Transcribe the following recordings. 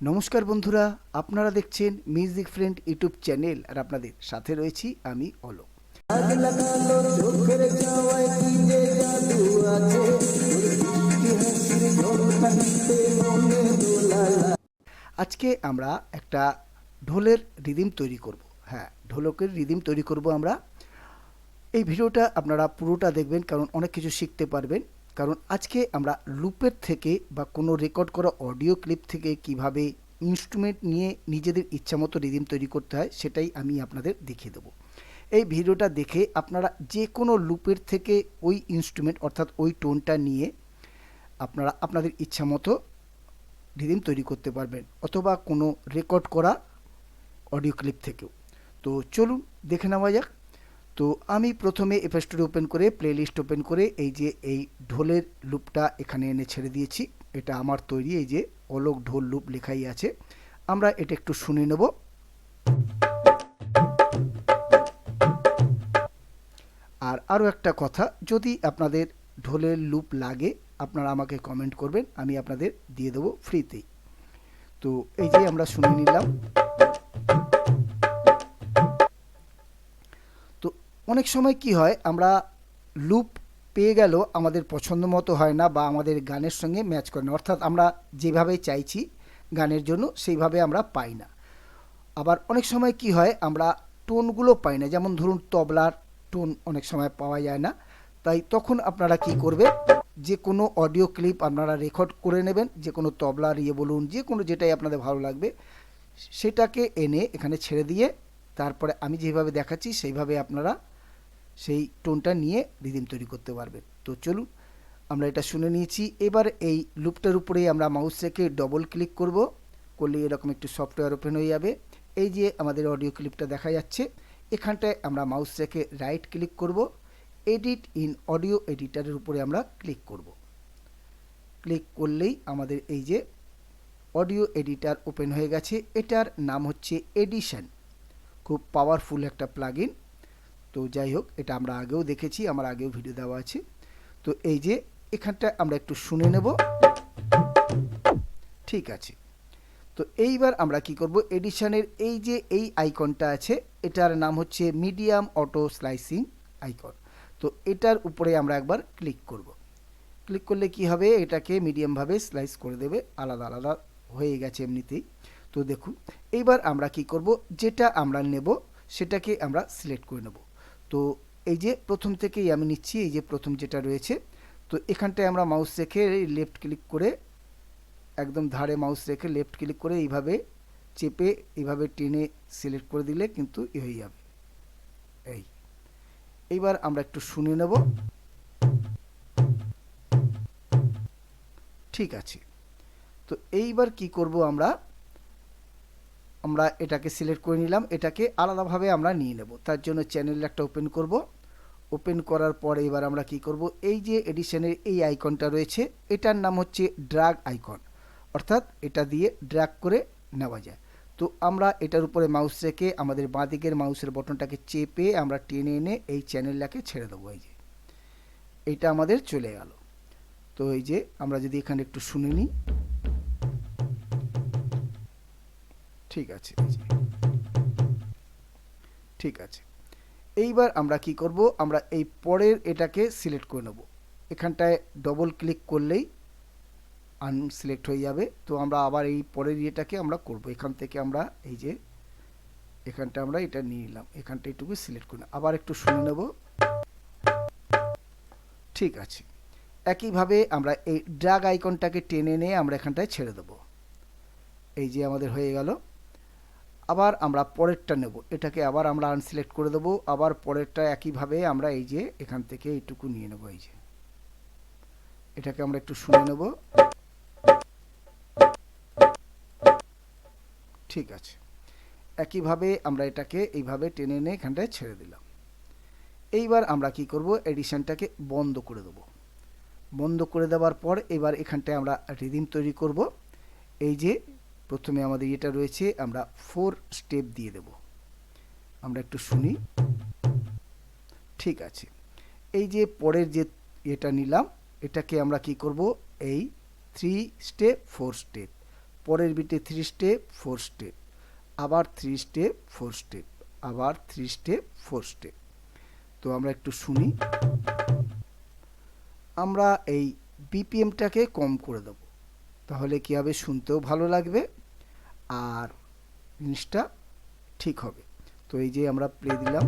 নমস্কার বন্ধুরা, আপনারা দেখছেন মিউজিক ফ্রেন্ড ইউটিউব চ্যানেল আর আপনাদের সাথে রয়েছি আমি অলোক। আজকে আমরা একটা ঢোলের রিদিম তৈরি করব। হ্যাঁ, ঢোলকের রিদিম তৈরি করব আমরা। এই ভিডিওটা আপনারা পুরোটা দেখবেন, কারণ অনেক কিছু শিখতে পারবেন। কারণ আজকে আমরা লুপের থেকে বা কোনো রেকর্ড করা অডিও ক্লিপ থেকে কিভাবে ইনস্ট্রুমেন্ট নিয়ে নিজেদের ইচ্ছামতো রিদিম তৈরি করতে হয় সেটাই আমি আপনাদের দেখিয়ে দেবো। এই ভিডিওটা দেখে আপনারা যে কোনো লুপের থেকে ওই ইনস্ট্রুমেন্ট অর্থাৎ ওই টোনটা নিয়ে আপনারা আপনাদের ইচ্ছামতো রিদিম তৈরি করতে পারবেন, অথবা কোনো রেকর্ড করা অডিও ক্লিপ থেকেও। তো চলুন দেখে নেওয়া যাক। তো আমি প্রথমে FL Studio ওপেন করে প্লেলিস্ট ওপেন করে এই যে এই ঢোলের লুপটা এখানে এনে ছেড়ে দিয়েছি। এটা আমার তৈরি, এই যে অলোক ঢোল লুপ লেখাই আছে। আমরা এটা একটু শুনে নেব। আর আরও একটা কথা, যদি আপনাদের ঢোলের লুপ লাগে আপনারা আমাকে কমেন্ট করবেন, আমি আপনাদের দিয়ে দেবো ফ্রিতেই। তো এই যে আমরা শুনে নিলাম। তো অনেক সময় কি হয়, আমরা লুপ পেয়ে গেলেও আমাদের পছন্দ মতো হয় না বা আমাদের গানের সঙ্গে ম্যাচ করে না, অর্থাৎ আমরা যেভাবে চাইছি গানের জন্য সেইভাবে আমরা পাই না। আবার অনেক সময় কি হয়, আমরা টোনগুলো পাই না, যেমন ধরুন তবলার টোন অনেক সময় পাওয়া যায় না। তাই তখন আপনারা কি করবেন, যে কোনো অডিও ক্লিপ আপনারা রেকর্ড করে নেবেন, যে কোনো তবলার বলুন, যে কোনো যেটাই আপনাদের ভালো লাগবে সেটাকে এনে এখানে ছেড়ে দিয়ে তারপরে আমি যেভাবে দেখাচ্ছি সেইভাবে আপনারা সেই টোনটা নিয়ে রিদিম তৈরি করতে পারবেন। তো চলুন, আমরা এটা শুনে নিয়েছি। এবার এই লুপটার উপরেই আমরা মাউস রেখে ডবল ক্লিক করব, করলে এরকম একটি সফটওয়্যার ওপেন হয়ে যাবে। এই যে আমাদের অডিও ক্লিপটা দেখা যাচ্ছে, এখানটায় আমরা মাউস রেখে রাইট ক্লিক করব, এডিট ইন অডিও এডিটারের উপরে আমরা ক্লিক করব। ক্লিক করলেই আমাদের এই যে অডিও এডিটার ওপেন হয়ে গেছে। এটার নাম হচ্ছে এডিশন, খুব পাওয়ারফুল একটা প্লাগইন। তো যাই হোক, এটা আমরা আগেও দেখেছি, আমার আগেও ভিডিও দেওয়া আছে। তো এই যে এখানটা আমরা একটু শুনে নেব। ঠিক আছে। তো এইবার আমরা কি করব, এডিশনের এই যে এই আইকনটা আছে এটার নাম হচ্ছে মিডিয়াম অটো স্লাইসিং আইকন। তো এটার উপরে আমরা একবার ক্লিক করব। ক্লিক করলে কি হবে, এটাকে মিডিয়ামভাবে স্লাইস করে দেবে, আলাদা আলাদা হয়ে গেছে এমনিতেই। তো দেখুন, এইবার আমরা কি করব, যেটা আমরা নেব সেটাকে আমরা সিলেক্ট করে নেব। তো এই যে প্রথম থেকেই আমি নিচ্ছি, এই যে প্রথম যেটা রয়েছে। তো এখানটায় আমরা মাউস রেখে লেফট ক্লিক করে, একদম ধারে মাউস রেখে লেফট ক্লিক করে এইভাবে চেপে এইভাবে টেনে সিলেক্ট করে দিলে কিন্তু হয়ে যাবে। এইবার আমরা একটু শুনে নেব। ঠিক আছে। তো এইবার কি করব, আমরা এটাকে সিলেক্ট করে নিলাম, এটাকে আলাদাভাবে আমরা নিয়ে নেব। তার জন্য চ্যানেল একটা ওপেন করব। ওপেন করার পরে এবার আমরা কি করব, এই যে এডিশনের এই আইকনটা রয়েছে এটার নাম হচ্ছে ড্র্যাগ আইকন, অর্থাৎ এটা দিয়ে ড্র্যাগ করে নেওয়া যায়। তো আমরা এটার উপরে মাউস রেখে আমাদের বাঁ দিকের মাউসের বটনটাকে চেপে আমরা টেনে এনে এই চ্যানেলটাকে ছেড়ে দেবো। এই যে এইটা আমাদের চলে গেল। তো এই যে আমরা যদি এখানে একটু শুনে নিই। ঠিক আছে, ঠিক আছে। এইবার আমরা কি করব, আমরা এই পরের এটাকে সিলেক্ট করে নেব। এখানটায় ডবল ক্লিক করলেই আনসিলেক্ট হয়ে যাবে। তো আমরা আবার এই পরের এটাকে আমরা করব। এখান থেকে আমরা এই যে এখানটা আমরা এটা নিয়ে নিলাম, এখানটা এইটুকু সিলেক্ট করে আবার একটু শুনে নেব। ঠিক আছে। একইভাবে আমরা এই ড্র্যাগ আইকনটাকে টেনে নিয়ে আমরা এখানটায় ছেড়ে দেব। এই যে আমাদের হয়ে গেল। আবার আমরা পরেরটা নেব, এটাকে আবার আমরা আনসিলেক্ট করে দেবো। আবার পরেরটা একইভাবে আমরা এই যে এখান থেকে এইটুকু নিয়ে নেব। এই যে এটাকে আমরা একটু শুনে নেব। ঠিক আছে। একইভাবে আমরা এটাকে এইভাবে টেনে এনে এখানটায় ছেড়ে দিলাম। এইবার আমরা কি করব, এডিশনটাকে বন্ধ করে দেব। বন্ধ করে দেওয়ার পর এবার এখানটায় আমরা রিদিম তৈরি করব। এই যে প্রথমে আমাদের এটা রয়েছে, আমরা 4 স্টেপ দিয়ে দেব। আমরা একটু শুনি। ঠিক আছে। এই যে পরের যে এটা নিলাম, এটাকে আমরা কি করব, এই 3 স্টেপ 4 স্টেপ পরের বিটে 3 স্টেপ 4 স্টেপ, আবার 3 স্টেপ 4 স্টেপ, আবার 3 স্টেপ 4 স্টেপ। তো আমরা একটু শুনি। আমরা এই বিপিএমটাকে কম করে দেব, তাহলে কি হবে, শুনতেও ভালো লাগবে আর জিনিসটা ঠিক হবে। তো এই যে আমরা প্লে দিলাম,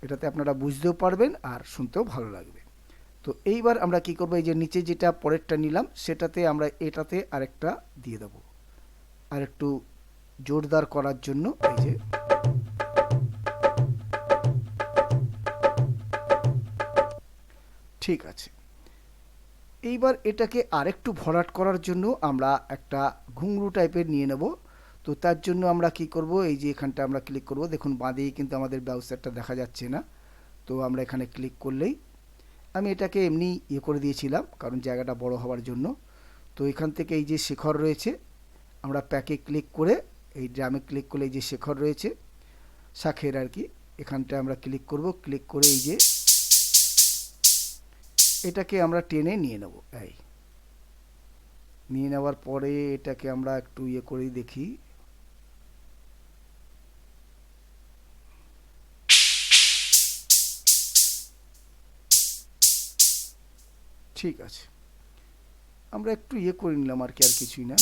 এটাতে আপনারা বুঝতেও পারবেন আর শুনতেও ভালো লাগবে। তো এইবার আমরা কি করব, এই যে নিচে যেটা পরেরটা নিলাম সেটাতে আমরা এটাতে আরেকটা দিয়ে দেব, আর একটু জোরদার করার জন্য। এই যে ঠিক আছে। এইবার এটাকে আরেকটু ভরাট করার জন্য আমরা একটা ঘুঙরু টাইপের নিয়ে নেব। তো তার জন্য আমরা কি করব, এই যে এখানটা আমরা ক্লিক করব। দেখুন বাঁদিকে কিন্তু আমাদের ব্রাউজারটা দেখা যাচ্ছে না, তো আমরা এখানে ক্লিক করলেই, আমি এটাকে এমনি করে দিয়েছিলাম কারণ জায়গাটা বড় হওয়ার জন্য। তো এখান থেকে এই যে শেখর রয়েছে, আমরা প্যাকে ক্লিক করে এই ড্রামে ক্লিক করলে এই যে শেখর রয়েছে, শাখের আর কি, এখানটা আমরা ক্লিক করব। ক্লিক করে এই যে এটাকে আমরা টেনে নিয়ে নেব। এই নিয়ে নেওয়ার পরে এটাকে আমরা একটু করেই দেখি। ঠিক আছে, আমরা একটু করে নিলাম আর কি, আর কিছুই না।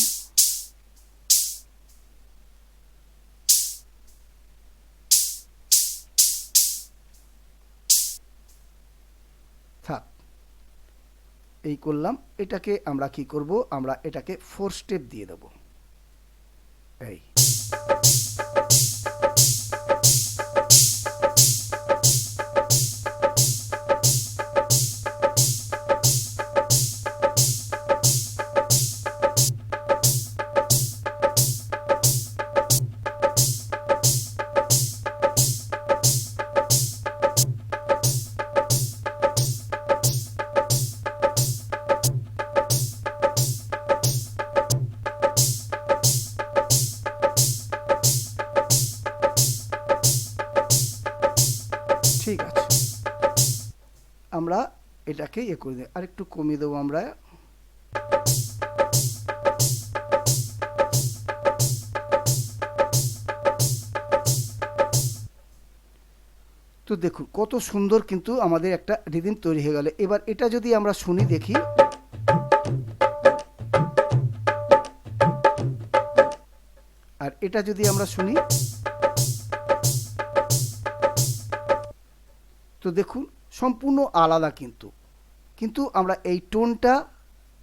থাক, এই করলাম। এটাকে আমরা কি করব, আমরা এটাকে 4 স্টেপ দিয়ে দেব। এই ঠিক আছে, আমরা এটাকে করে দিই, আর একটু কমিয়ে দেবো আমরা। তো দেখুন কত সুন্দর কিন্তু আমাদের একটা রিদিম তৈরি হয়ে গেল। এবার এটা যদি আমরা শুনি দেখি, আর এটা যদি আমরা শুনি, তো দেখুন সম্পূর্ণ আলাদা কিন্তু, কিন্তু আমরা এই টোনটা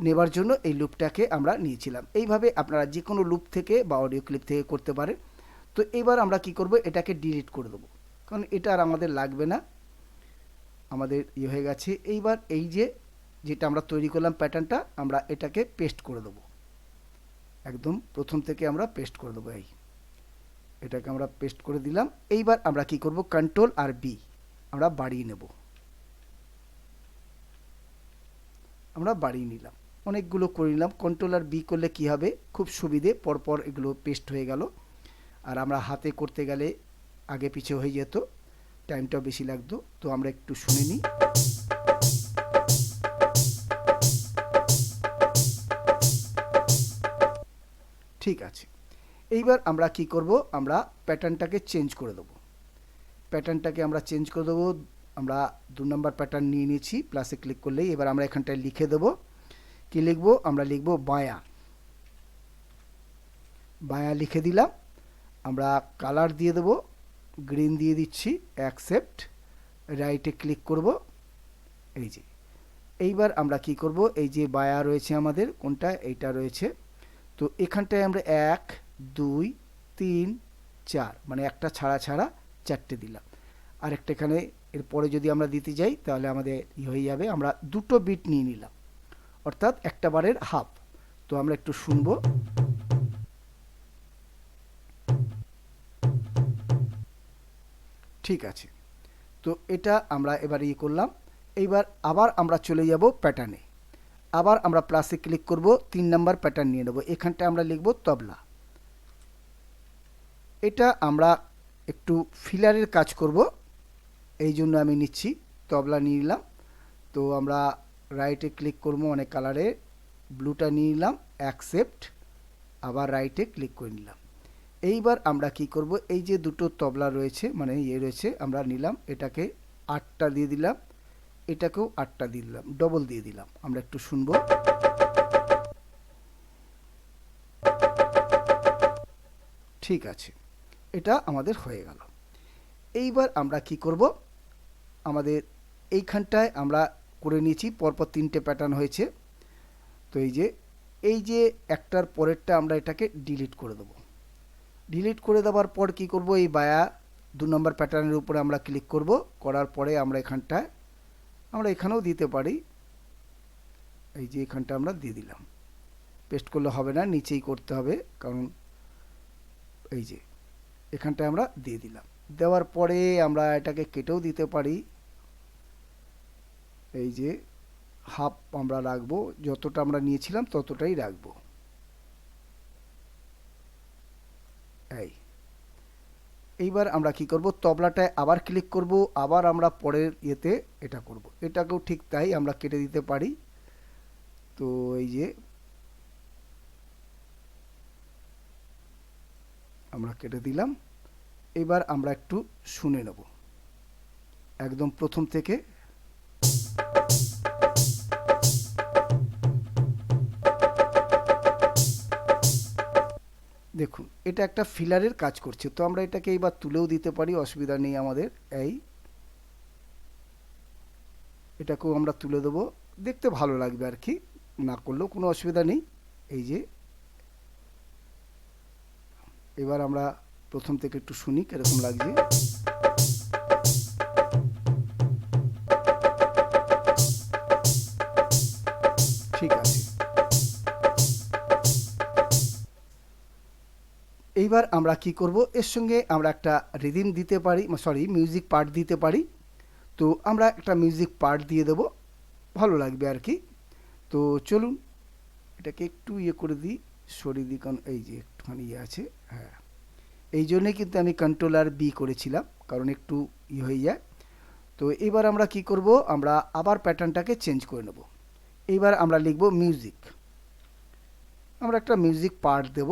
নেবার জন্য এই লুপটাকে আমরা নিয়েছিলাম। এইভাবে আপনারা যে কোনো লুপ থেকে বা অডিও ক্লিপ থেকে করতে পারেন। তো এবার আমরা কি করব, এটাকে ডিলিট করে দেবো, কারণ এটা আর আমাদের লাগবে না, আমাদের হয়ে গেছে। এইবার এই যে যেটা আমরা তৈরি করলাম প্যাটার্নটা, আমরা এটাকে পেস্ট করে দেবো, একদম প্রথম থেকে আমরা পেস্ট করে দেবো। এই এটাকে আমরা পেস্ট করে দিলাম। এইবার আমরা কি করব, কন্ট্রোল আর বি আমরা বাড়িয়ে নেব, আমরা বাড়িয়ে নিলাম, অনেকগুলো করে নিলাম। কন্ট্রোল আর বি করলে কি হবে, খুব সুবিধে, পরপর এগুলো পেস্ট হয়ে গেল। আর আমরা হাতে করতে গেলে আগে পিছে হয়ে যেত, টাইমটাও বেশি লাগতো। তো আমরা একটু শুনে নিই। ঠিক আছে, এইবার আমরা কি করব, আমরা প্যাটার্নটাকে চেঞ্জ করে দেবো। প্যাটার্নটাকে আমরা চেঞ্জ করে দেবো। আমরা 2 নম্বর প্যাটার্ন নিয়ে নিয়েছি, প্লাসে ক্লিক করলেই। এবার আমরা এখানটায় লিখে দেবো, কি লিখব, আমরা লিখব বায়া। বায়া লিখে দিলাম। আমরা কালার দিয়ে দেবো, গ্রিন দিয়ে দিচ্ছি, অ্যাকসেপ্ট, রাইটে ক্লিক করব। এই যে এইবার আমরা কি করব, এই যে বায়া রয়েছে আমাদের, কোনটা, এইটা রয়েছে। তো এখানটায় আমরা 1 2 3 4 মানে একটা ছাড়া ছাড়া 4টে দিলাম। আরেকটা এখানে এরপরে যদি আমরা দিতে যাই তাহলে আমাদের হয়ে যাবে। আমরা 2টো বিট নিয়ে নিলাম, অর্থাৎ একটা বারের হাফ। তো আমরা একটু শুনবো। ঠিক আছে, তো এটা আমরা এবার করলাম। এইবার আবার আমরা চলে যাব প্যাটার্নে। আবার আমরা প্লাসে ক্লিক করব, 3 নম্বর প্যাটার্ন নিয়ে নেব। এখানটা আমরা লিখব তবলা। এটা আমরা একটু ফিলারের কাজ করব, এই জন্য আমি নিচ্ছি, তবলা নিয়ে নিলাম। তো আমরা রাইটে ক্লিক করব, অনেক কালারে, ব্লুটা নিয়ে নিলাম, অ্যাকসেপ্ট, আবার রাইটে ক্লিক করে নিলাম। এইবার আমরা কি করব, এই যে দুটো তবলা রয়েছে মানে রয়েছে, আমরা নিলাম এটাকে 8টা দিয়ে দিলাম, এটাকেও 8টা দিয়ে দিলাম, ডবল দিয়ে দিলাম। আমরা একটু শুনবো। ঠিক আছে, এটা আমাদের হয়ে গেল। এইবার আমরা কি করব, আমাদের এইখানটায় আমরা করে নিয়েছি পরপর 3টে প্যাটার্ন হয়েছে। তো এই যে একটার পরেরটা আমরা এটাকে ডিলিট করে দেবো। ডিলিট করে দেওয়ার পর কি করব, এই বায়া 2 নম্বর প্যাটার্নের উপরে আমরা ক্লিক করব, করার পরে আমরা এখানটায় আমরা এখানেও দিতে পারি, এই যে এখানটা আমরা দিয়ে দিলাম। পেস্ট করলে হবে না, নিচেই করতে হবে, কারণ এই যে এখানটায় আমরা দিয়ে দিলাম। দেওয়ার পরে আমরা এটাকে কেটেও দিতে পারি, এই যে হাফ আমরা রাখবো, যতটা আমরা নিয়েছিলাম ততটাই রাখবো। এইবার আমরা কি করব, তবলাটায় আবার ক্লিক করব, আবার আমরা পরের ইয়েতে এটা করব। এটাকেও ঠিক তাই আমরা কেটে দিতে পারি। তো এই যে আমরা কেটে দিলাম। এবার আমরা একটু শুনে নেব একদম প্রথম থেকে। দেখুন এটা একটা ফিলারের কাজ করছে, তো আমরা এটাকে এইবার তুলেও দিতে পারি, অসুবিধা নেই আমাদের। এটাকেও আমরা তুলে দেবো, দেখতে ভালো লাগবে আর কি, না করলেও কোনো অসুবিধা নেই। এই যে এবার আমরা প্রথম থেকে একটু শুনি কিরকম লাগছে। ঠিক আছে, এইবার আমরা কি করব, এর সঙ্গে আমরা একটা রিদিম দিতে পারি, মিউজিক পার্ট দিতে পারি। তো আমরা একটা মিউজিক পার্ট দিয়ে দেব, ভালো লাগবে আর কি। তো চলুন এটাকে একটু করে দিই, সরিয়ে দিই, কারণ এই যে একটুখানি আছে। হ্যাঁ, এই জন্যে কিন্তু আমি কন্ট্রোলার বি করেছিলাম, কারণ একটু হয়ে যায়। তো এবার আমরা কি করব, আমরা আবার প্যাটার্নটাকে চেঞ্জ করে নেব। এইবার আমরা লিখব মিউজিক, আমরা একটা মিউজিক পার্ট দেব,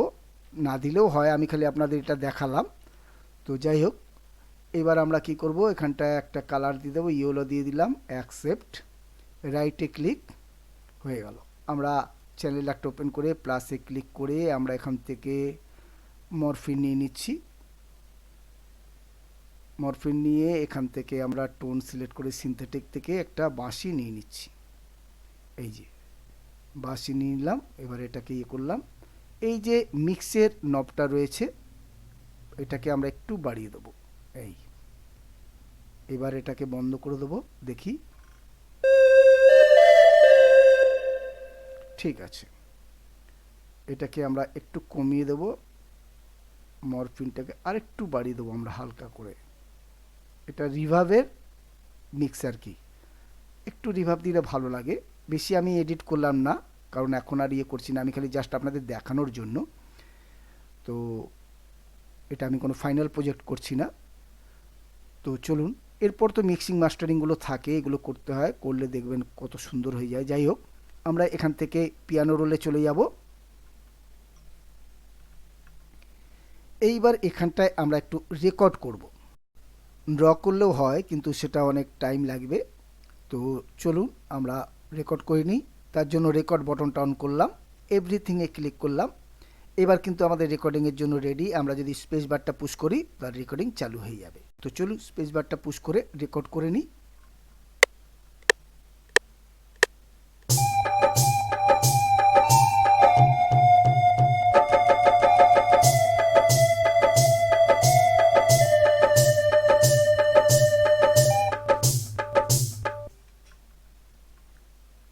না দিলেও হয়, আমি খালি আপনাদের এটা দেখালাম। তো যাই হোক, এবার আমরা কি করব, এখানটায় একটা কালার দিয়ে দেবো, ইয়েলো দিয়ে দিলাম, অ্যাকসেপ্ট, রাইটে ক্লিক, হয়ে গেল। আমরা চ্যানেল একটা ওপেন করে প্লাসে ক্লিক করে আমরা এখান থেকে মরফিন নিয়ে নিচ্ছি। মরফিন নিয়ে এখান থেকে আমরা টোন সিলেক্ট করে সিনথেটিক থেকে একটা বাঁশি নিয়ে নিচ্ছি। এই যে বাঁশি নিয়ে নিলাম, এবার এটাকে করলাম। এই যে মিক্সের নবটা রয়েছে এটাকে আমরা একটু বাড়িয়ে দেবো। এবার এটাকে বন্ধ করে দেবো, দেখি। ঠিক আছে, এটাকে আমরা একটু কমিয়ে দেব, মরফিনটাকে আরেকটু বাড়িয়ে দেবো আমরা হালকা করে। এটা রিভাবের মিক্স আর কি, একটু রিভাব দিলে ভালো লাগে। বেশি আমি এডিট করলাম না, কারণ এখন আর করছি না, আমি খালি জাস্ট আপনাদের দেখানোর জন্য। তো এটা আমি কোনো ফাইনাল প্রজেক্ট করছি না। তো চলুন, এরপর তো মিক্সিং মাস্টারিংগুলো থাকে, এগুলো করতে হয়, করলে দেখবেন কত সুন্দর হয়ে যায়। যাই হোক, আমরা এখান থেকে পিয়ানো রোলে চলে যাব। এইবার এখানটায় আমরা একটু রেকর্ড করব, ড্র করলেও হয় কিন্তু সেটা অনেক টাইম লাগবে। তো চলুন আমরা রেকর্ড করে নিই। তার জন্য রেকর্ড বটনটা অন করলাম, এভরিথিংয়ে ক্লিক করলাম। এবার কিন্তু আমাদের রেকর্ডিংয়ের জন্য রেডি। আমরা যদি স্পেস বারটা পুশ করি তার রেকর্ডিং চালু হয়ে যাবে। তো চলুন স্পেস বারটা পুশ করে রেকর্ড করে নিই।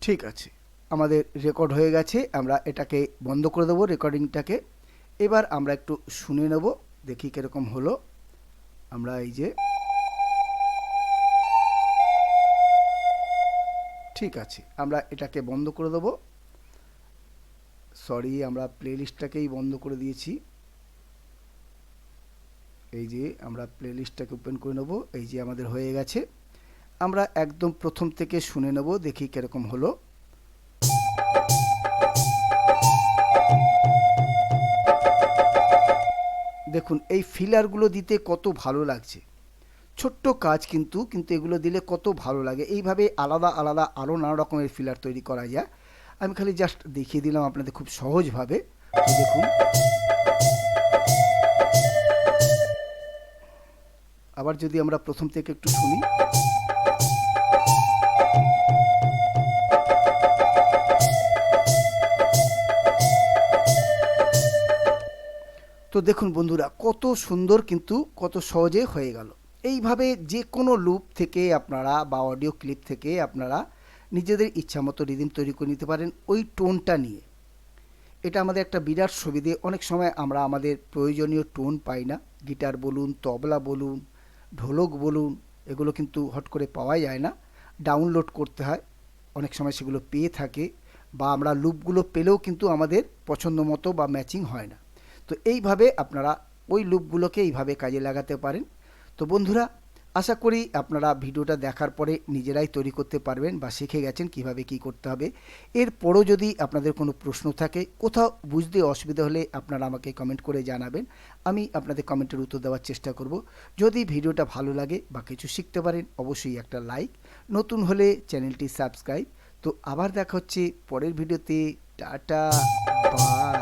ঠিক আছে, আমাদের রেকর্ড হয়ে গেছে, আমরা এটাকে বন্ধ করে দেবো রেকর্ডিংটাকে। এবার আমরা একটু শুনে নেব, দেখি কিরকম হলো। আমরা এই যে ঠিক আছে, আমরা এটাকে বন্ধ করে দেবো। সরি, আমরা প্লেলিস্টটাকেই বন্ধ করে দিয়েছি। এই যে আমরা প্লেলিস্টটাকে ওপেন করে নেব, এই যে আমাদের হয়ে গেছে। আমরা একদম প্রথম থেকে শুনে নেব, দেখি কিরকম হলো। দেখুন এই ফিলারগুলো দিতে কত ভালো লাগছে। ছোট্ট কাজ কিন্তু এগুলো দিলে কত ভালো লাগে। এইভাবে আলাদা আলাদা আরও নানা রকমের ফিলার তৈরি করা যায়। আমি খালি জাস্ট দেখিয়ে দিলাম আপনাদের খুব সহজভাবে। তো দেখুন, আবার যদি আমরা প্রথম থেকে একটু শুনি। তো দেখুন বন্ধুরা, কত সুন্দর কিন্তু কত সহজে হয়ে গেল। এইভাবে যে কোনো লুপ থেকে আপনারা বা অডিও ক্লিপ থেকে আপনারা নিজেদের ইচ্ছামতো রিদিম তৈরি করে নিতে পারেন ওই টোনটা নিয়ে। এটা আমাদের একটা বিরাট সুবিধে। অনেক সময় আমরা আমাদের প্রয়োজনীয় টোন পাই না। গিটার বলুন, তবলা বলুন, ঢোলক বলুন, এগুলো কিন্তু হট করে পাওয়া যায় না, ডাউনলোড করতে হয়। অনেক সময় সেগুলো পেয়ে থাকে, বা আমরা লুপগুলো পেলেও কিন্তু আমাদের পছন্দ মতো বা ম্যাচিং হয় না। তো এইভাবে আপনারা ওই লুপগুলোকে এইভাবে কাজে লাগাতে পারেন। তো বন্ধুরা, আশা করি আপনারা ভিডিওটা দেখার পরে নিজেরাই তৈরি করতে পারবেন বা শিখে গেছেন কিভাবে কি করতে হবে। এরপরও যদি আপনাদের কোনো প্রশ্ন থাকে, কোথাও বুঝতে অসুবিধা হলে আপনারা আমাকে কমেন্ট করে জানাবেন। আমি আপনাদের কমেন্টের উত্তর দেওয়ার চেষ্টা করব। যদি ভিডিওটা ভালো লাগে বা কিছু শিখতে পারেন, অবশ্যই একটা লাইক, নতুন হলে চ্যানেলটি সাবস্ক্রাইব। তো আবার দেখা হচ্ছে পরের ভিডিওতে। Tata, by.